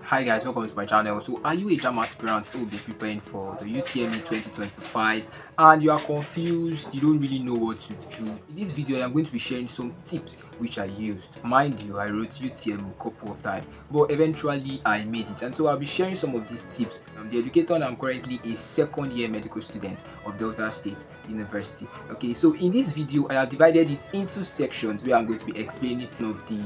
Hi guys, welcome to my channel. So are you a Jamb aspirant who will be preparing for the UTME 2025 and you are confused, you don't really know what to do? In this video I am going to be sharing some tips which I used. Mind you, I wrote UTME a couple of times, but eventually I made it, and so I'll be sharing some of these tips. I'm the educator and I'm currently a second year medical student of Delta State University. Okay, so in this video I have divided it into sections where I'm going to be explaining of the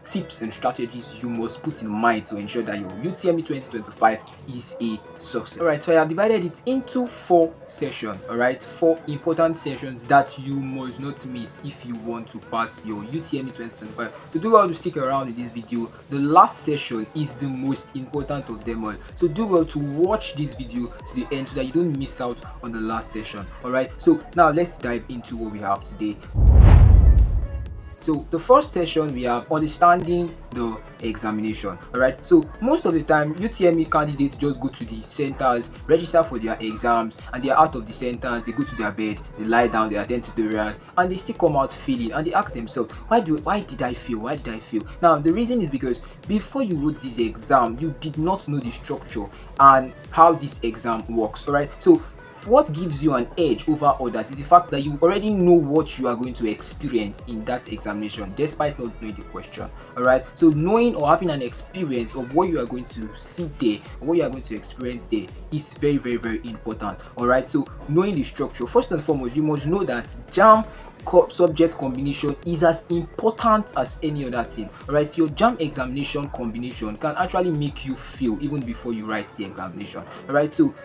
tips and strategies you must put in mind to ensure that your UTME 2025 is a success. Alright, so I have divided it into 4 sessions, alright, 4 important sessions that you must not miss if you want to pass your UTME 2025. So do well to stick around in this video. The last session is the most important of them all, so do well to watch this video to the end so that you don't miss out on the last session. Alright, so now let's dive into what we have today. So the first session we have understanding the examination. Alright, so most of the time UTME candidates just go to the centers, register for their exams, and they are out of the centers, they go to their bed, they lie down, they attend tutorials, and they still come out failing, and they ask themselves, why did I fail? Now the reason is because before you wrote this exam you did not know the structure and how this exam works. Alright, so what gives you an edge over others is the fact that you already know what you are going to experience in that examination despite not knowing the question. Alright, so knowing or having an experience of what you are going to see there, or what you are going to experience there, is very important. Alright, so knowing the structure, first and foremost you must know that Jamb subject combination is as important as any other thing. Alright, your Jamb examination combination can actually make you fail even before you write the examination. Alright, so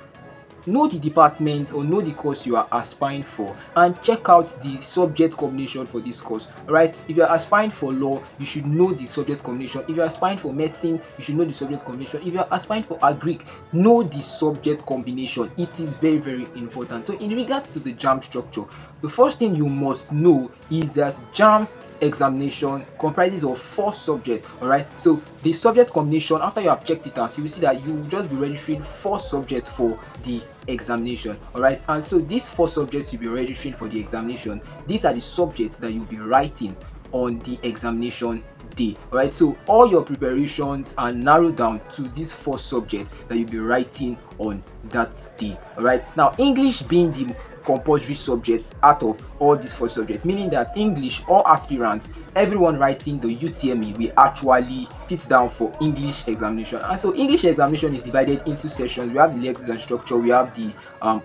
know the department or know the course you are aspiring for and check out the subject combination for this course. Alright, if you are aspiring for law, you should know the subject combination. If you are aspiring for medicine, you should know the subject combination. If you are aspiring for agric, know the subject combination. It is very important. So in regards to the Jamb structure, the first thing you must know is that Jamb examination comprises of 4 subjects. Alright, so the subject combination, after you have checked it out, you will see that you will just be registering 4 subjects for the examination. Alright, and so these 4 subjects you'll be registering for the examination, these are the subjects that you'll be writing on the examination day. Alright, so all your preparations are narrowed down to these 4 subjects that you'll be writing on that day. Alright, now English being the compulsory subjects out of all these 4 subjects, meaning that English, all aspirants, everyone writing the UTME will actually sit down for English examination. And so English examination is divided into sessions. We have the lexicon structure, we have the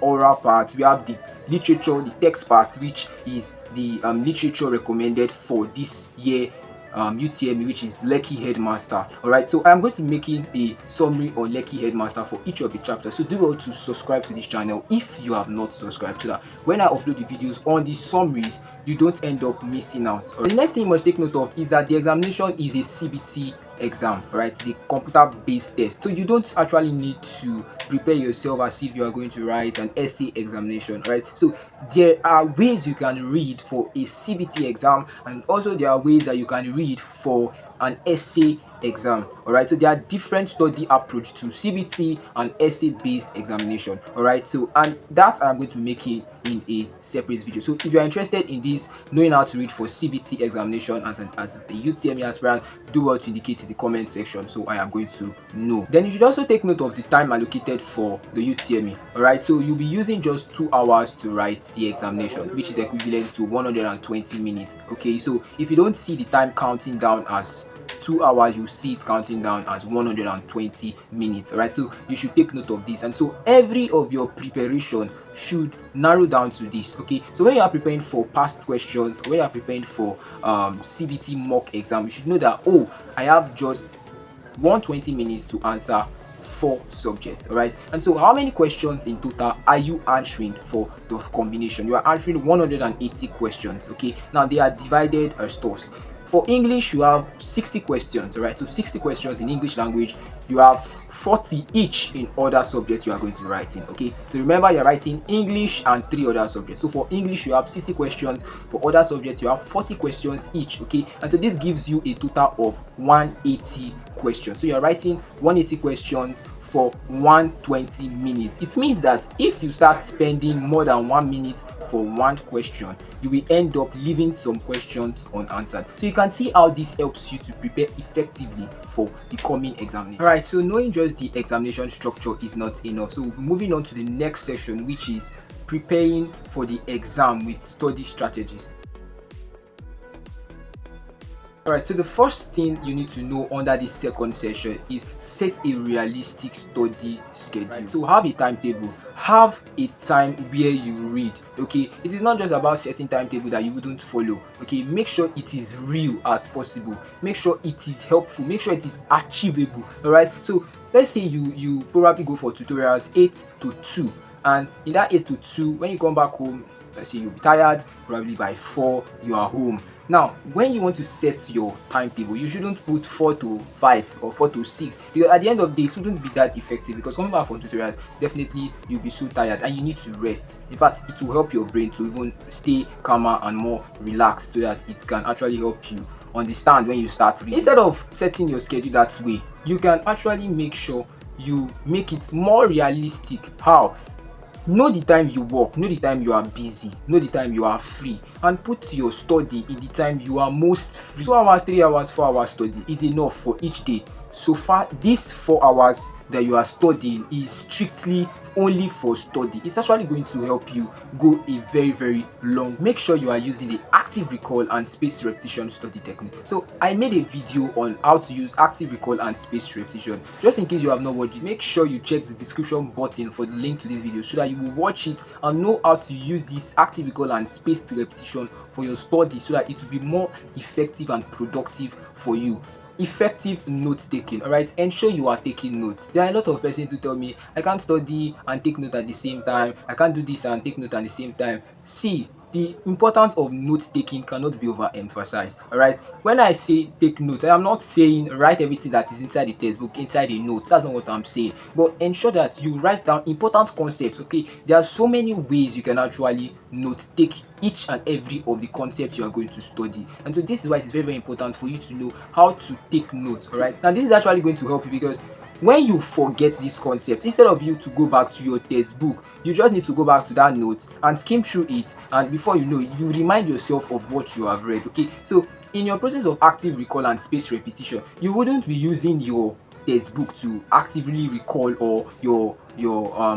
oral part, we have the literature, the text part, which is the literature recommended for this year UTME, which is Lekki Headmaster. Alright, so I'm going to be making a summary on Lekki Headmaster for each of the chapters, so do well to subscribe to this channel if you have not subscribed, so that when I upload the videos on the summaries you don't end up missing out. Right. The next thing you must take note of is that the examination is a CBT exam. Right, it's a computer based test, so you don't actually need to prepare yourself as if you are going to write an essay examination. Right, so there are ways you can read for a CBT exam, and also there are ways that you can read for an essay exam. Alright, so there are different study approach to CBT and essay based examination. Alright, so and that I'm going to be making in a separate video. So if you are interested in this, knowing how to read for CBT examination as a UTME aspirant, do well to indicate in the comment section so I am going to know. Then you should also take note of the time allocated for the UTME. Alright, so you'll be using just 2 hours to write the examination, which is equivalent to 120 minutes. Okay, so if you don't see the time counting down as 2 hours, you see it counting down as 120 minutes. Alright, so you should take note of this, and so every of your preparation should narrow down to this. Okay, so when you are preparing for past questions, when you are preparing for CBT mock exam, you should know that, oh, I have just 120 minutes to answer 4 subjects. All right, and so how many questions in total are you answering for the combination? You are answering 180 questions. Okay, now they are divided as thus. For English, you have 60 questions, right? So 60 questions in English language. You have 40 each in other subjects you are going to write in. Okay, so remember you're writing English and 3 other subjects. So for English, you have 60 questions. For other subjects, you have 40 questions each. Okay, and so this gives you a total of 180 questions. So you're writing 180 questions for 120 minutes. It means that if you start spending more than 1 minute for one question, you will end up leaving some questions unanswered. So you can see how this helps you to prepare effectively for the coming examination. All right, so knowing just the examination structure is not enough. So moving on to the next section, which is preparing for the exam with study strategies. Alright, so the first thing you need to know under this second session is set a realistic study schedule. Right. So have a timetable, have a time where you read. Okay, it is not just about setting timetable that you wouldn't follow. Okay, make sure it is real as possible, make sure it is helpful, make sure it is achievable. Alright, so let's say you probably go for tutorials 8 to 2, and in that 8 to 2, when you come back home, let's say you'll be tired, probably by 4 you are home. Now, when you want to set your timetable, you shouldn't put 4 to 5 or 4 to 6, because at the end of the day, it wouldn't be that effective, because coming back from tutorials, definitely you'll be so tired and you need to rest. In fact, it will help your brain to even stay calmer and more relaxed, so that it can actually help you understand when you start reading. Instead of setting your schedule that way, you can actually make sure you make it more realistic. How? Know the time you work, know the time you are busy, know the time you are free, and put your study in the time you are most free. 2 hours, 3 hours, 4 hours study is enough for each day. So far, these 4 hours that you are studying is strictly only for study. It's actually going to help you go a very long. Make sure you are using the active recall and spaced repetition study technique. So I made a video on how to use active recall and spaced repetition. Just in case you have not watched it, make sure you check the description button for the link to this video, so that you will watch it and know how to use this active recall and spaced repetition for your study, so that it will be more effective and productive for you. Effective note taking. All right, ensure you are taking notes. There are a lot of persons who tell me I can't study and take note at the same time, I can't do this and take note at the same time. See, the importance of note taking cannot be overemphasized. All right, when I say take note, I am not saying write everything that is inside the textbook inside a note. That's not what I'm saying, but ensure that you write down important concepts. Okay, there are so many ways you can actually note take each and every of the concepts you are going to study, and so this is why it is very important for you to know how to take notes. All right, now this is actually going to help you, because when you forget these concepts, instead of you to go back to your textbook, you just need to go back to that note and skim through it, and before you know it, you remind yourself of what you have read. Okay, so in your process of active recall and spaced repetition, you wouldn't be using your textbook to actively recall or your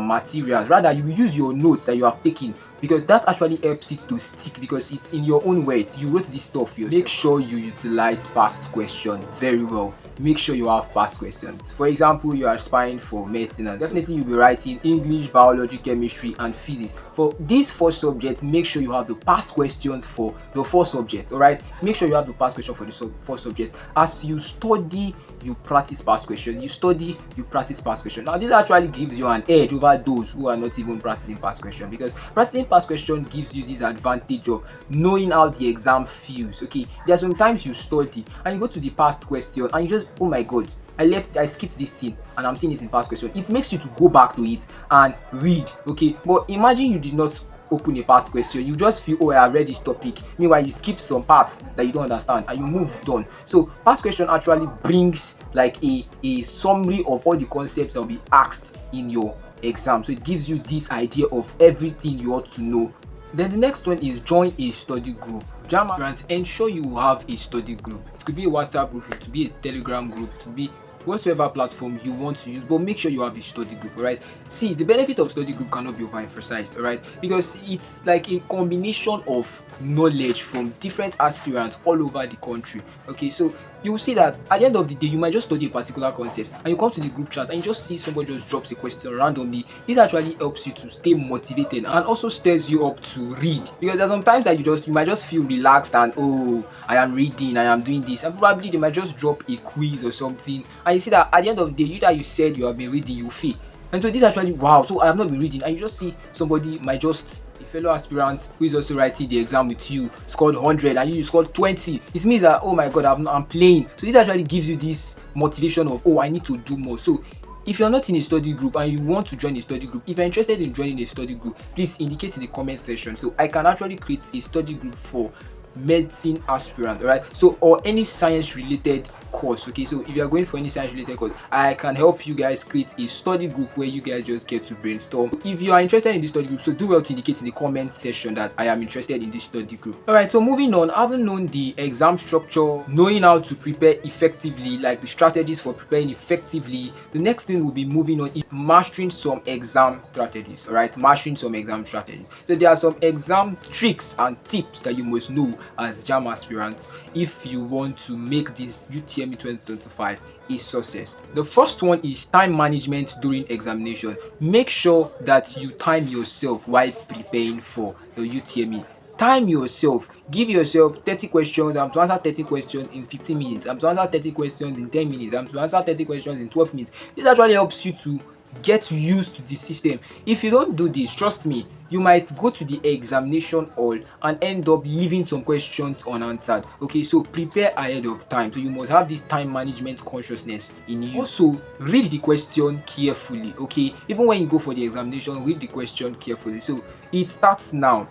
materials. Rather, you will use your notes that you have taken, because that actually helps it to stick, because it's in your own words. You wrote this stuff yourself. Make sure you utilize past questions very well. Make sure you have past questions. For example, you are aspiring for medicine, and definitely you'll be writing English, biology, chemistry, and physics. For these 4 subjects, make sure you have the past questions for the 4 subjects. All right, make sure you have the past question for the 4 subjects. As you study, you practice past question. You study, you practice past question. Now, this actually gives you an edge over those who are not even practicing past question, because practicing past question gives you this advantage of knowing how the exam feels. Okay, there are sometimes you study and you go to the past question and you just, oh my god, I skipped this thing and I'm seeing it in past question. It makes you to go back to it and read. Okay, but imagine you did not open a past question, you just feel, oh, I have read this topic, meanwhile you skip some parts that you don't understand and you moved on. So past question actually brings like a summary of all the concepts that will be asked in your exam, so it gives you this idea of everything you ought to know. Then the next one is join a study group. Jamb aspirants, ensure you have a study group. It could be a WhatsApp group, it could be a Telegram group, it could be whatsoever platform you want to use, but make sure you have a study group. All right, see, the benefit of study group cannot be overemphasized. All right, because it's like a combination of knowledge from different aspirants all over the country. Okay, so you will see that at the end of the day, you might just study a particular concept and you come to the group chat and you just see somebody just drops a question randomly. This actually helps you to stay motivated and also stirs you up to read, because there's sometimes that you might just feel relaxed and, oh, I am reading, I am doing this, and probably they might just drop a quiz or something, and you see that at the end of the day, you that you said you have been reading, you fail. And so this actually, wow, so I have not been reading, and you just see somebody might just, a fellow aspirant who is also writing the exam with you, scored 100 and you scored 20. It means that, oh my god, I'm playing. So this actually gives you this motivation of, oh, I need to do more. So if you're not in a study group and you want to join a study group, if you're interested in joining a study group, please indicate in the comment section, so I can actually create a study group for medicine aspirant. All right, so or any science related course. Okay, so if you are going for any science related course, I can help you guys create a study group where you guys just get to brainstorm. If you are interested in this study group, so do well to indicate in the comment section that I am interested in this study group. Alright, so moving on, having known the exam structure, knowing how to prepare effectively, like the strategies for preparing effectively, the next thing we'll be moving on is mastering some exam strategies. Alright, mastering some exam strategies. So there are some exam tricks and tips that you must know as Jamb aspirants if you want to make this UTME 2025 a success. The first one is time management during examination. Make sure that you time yourself while preparing for the UTME. Time yourself. Give yourself 30 questions. I'm to answer 30 questions in 15 minutes. I'm to answer 30 questions in 10 minutes. I'm to answer 30 questions in 12 minutes. This actually helps you to get used to the system. If you don't do this, trust me, you might go to the examination hall and end up leaving some questions unanswered. Okay, so prepare ahead of time. So you must have this time management consciousness in you. Also, read the question carefully. Okay, even when you go for the examination, read the question carefully. So it starts now.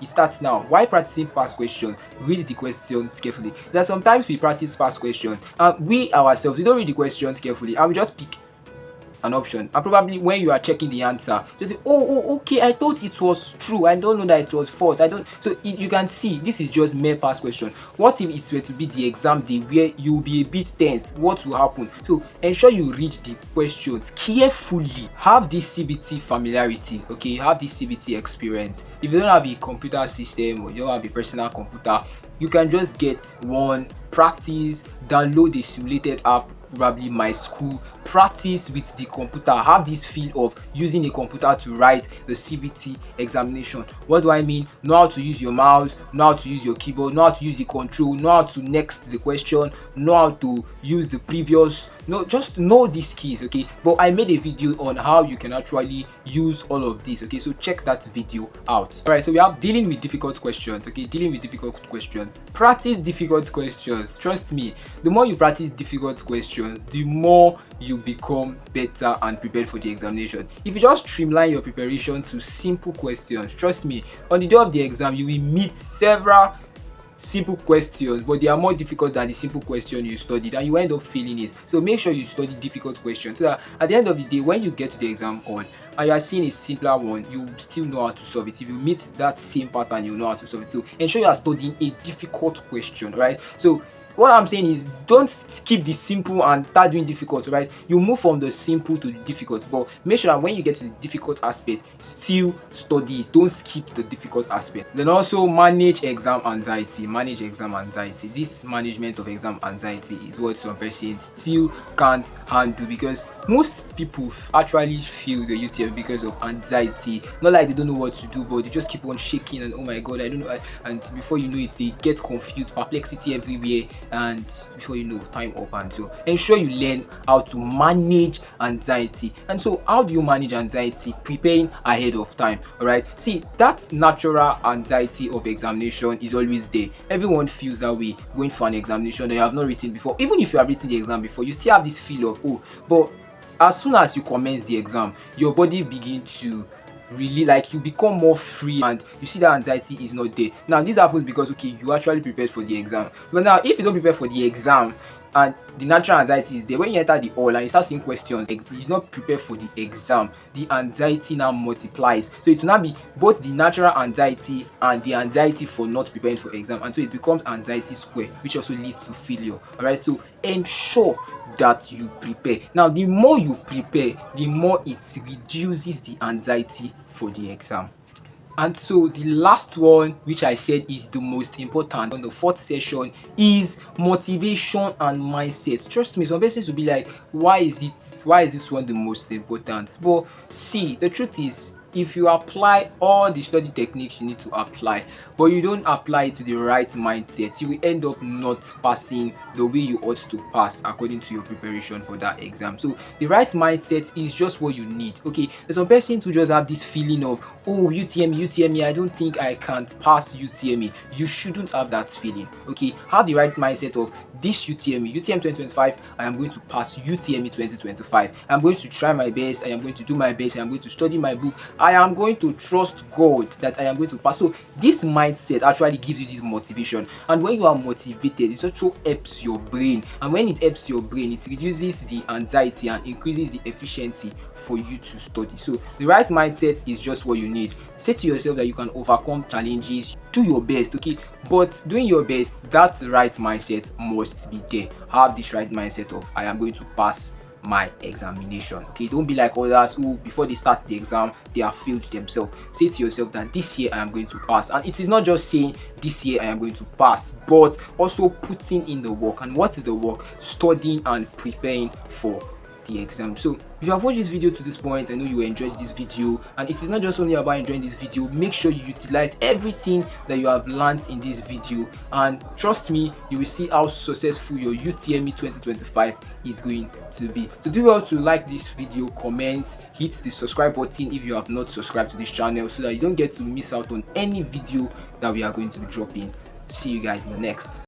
Why practicing past questions? Read the questions carefully. There are sometimes we practice past questions and we ourselves, we don't read the questions carefully and we just pick an option, and probably when you are checking the answer you say, oh okay, I thought it was true, I don't know that it was false, I don't. So you can see this is just mere past question. What if it were to be the exam day where you'll be a bit tense? What will happen? So ensure you read the questions carefully. Have this CBT familiarity. Okay, have this CBT experience. If you don't have a computer system or you don't have a personal computer, you can just get one, practice, download the simulated app, probably My School, practice with the computer. Have this feel of using a computer to write the CBT examination. What do I mean? Know how to use your mouse, know how to use your keyboard, know how to use the control, know how to next the question, know how to use the previous, just know these keys. Okay, but I made a video on how you can actually use all of this. Okay, so check that video out. All right, so we have dealing with difficult questions. Okay, dealing with difficult questions. Practice difficult questions. Trust me, the more you practice difficult questions, the more you become better and prepared for the examination. If you just streamline your preparation to simple questions, trust me, on the day of the exam you will meet several simple questions, but they are more difficult than the simple question you studied and you end up failing it. So make sure you study difficult questions so that at the end of the day, when you get to the exam hall and you are seeing a simpler one, you still know how to solve it. If you meet that same pattern, you know how to solve it. So ensure you are studying a difficult question, right? So what I'm saying is, don't skip the simple and start doing difficult, right? You move from the simple to the difficult, but make sure that when you get to the difficult aspect, still study it. Don't skip the difficult aspect. Then also manage exam anxiety. Manage exam anxiety. This management of exam anxiety is what some persons still can't handle, because most people actually feel the UTM because of anxiety. Not like they don't know what to do, but they just keep on shaking and oh my god, I don't know. And before you know it, they get confused, perplexity everywhere, and before you know, time up. And so ensure you learn how to manage anxiety. And so how do you manage anxiety? Preparing ahead of time. All right, see, that natural anxiety of examination is always there. Everyone feels that way going for an examination that you have not written before. Even if you have written the exam before, you still have this feel of, oh, but as soon as you commence the exam, your body begins to really, like, you become more free and you see that anxiety is not there. Now this happens because, okay, you actually prepared for the exam. But now if you don't prepare for the exam and the natural anxiety is there, when you enter the hall and you start seeing questions, you're not prepared for the exam, the anxiety now multiplies. So it will now be both the natural anxiety and the anxiety for not preparing for exam, and so it becomes anxiety square, which also leads to failure. All right, so ensure that you prepare. Now the more you prepare, the more it reduces the anxiety for the exam. And so the last one, which I said is the most important on the fourth session, is motivation and mindset. Trust me, some persons will be like, why is this one the most important? But see, the truth is, if you apply all the study techniques you need to apply, but you don't apply it to the right mindset, you will end up not passing the way you ought to pass according to your preparation for that exam. So the right mindset is just what you need. Okay, there's some persons who just have this feeling of, oh, UTME, I don't think I can't pass UTME. You shouldn't have that feeling. Okay, have the right mindset of, this UTME 2025, I am going to pass UTME 2025. I'm going to try my best, I am going to do my best, I am going to study my book, I am going to trust God that I am going to pass. So this mindset actually gives you this motivation, and when you are motivated, it also helps your brain, and when it helps your brain, it reduces the anxiety and increases the efficiency for you to study. So the right mindset is just what you need. Say to yourself that you can overcome challenges, do your best, okay, but doing your best, that right mindset must be there. Have this right mindset of I am going to pass my examination. Okay, don't be like others who before they start the exam they have failed themselves. Say to yourself that this year I am going to pass, and it is not just saying this year I am going to pass, but also putting in the work. And what is the work? Studying and preparing for the exam. So if you have watched this video to this point, I know you enjoyed this video, and it is not just only about enjoying this video. Make sure you utilize everything that you have learned in this video, and trust me, you will see how successful your UTME 2025 is going to be. So do well to like this video, comment, hit the subscribe button if you have not subscribed to this channel, so that you don't get to miss out on any video that we are going to be dropping. See you guys in the next.